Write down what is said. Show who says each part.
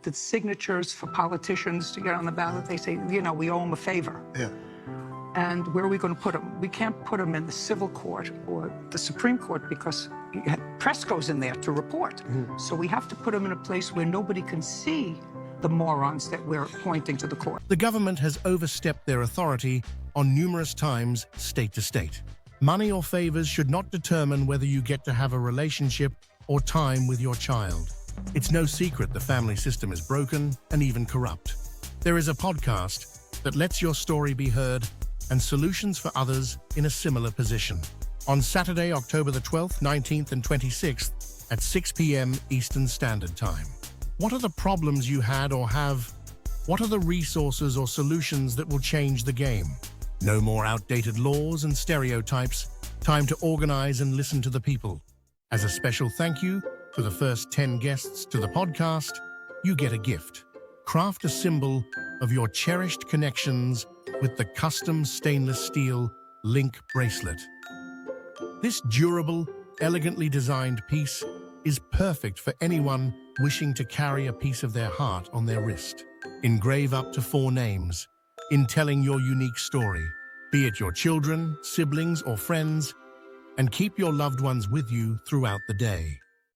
Speaker 1: the signatures for politicians to get on the ballot. They say, you know, we owe them a favor.
Speaker 2: Yeah.
Speaker 1: And where are we going to put them? We can't put them in the civil court or the Supreme Court because press goes in there to report. So we have to put them in a place where nobody can see the morons that we're pointing to the court.
Speaker 3: The government has overstepped their authority on numerous times, state to state. Money or favors should not determine whether you get to have a relationship or time with your child. It's no secret the family system is broken and even corrupt. There is a podcast that lets your story be heard and solutions for others in a similar position. On Saturday, October the 12th, 19th, and 26th at 6 p.m. Eastern Standard Time. What are the problems you had or have? What are the resources or solutions that will change the game? No more outdated laws and stereotypes. Time to organize and listen to the people. As a special thank you to the first 10 guests to the podcast, you get a gift. Craft a symbol of your cherished connections with the custom stainless steel link bracelet. This durable, elegantly designed piece is perfect for anyone wishing to carry a piece of their heart on their wrist. Engrave up to 4 names in telling your unique story, be it your children, siblings, or friends, and keep your loved ones with you throughout the day.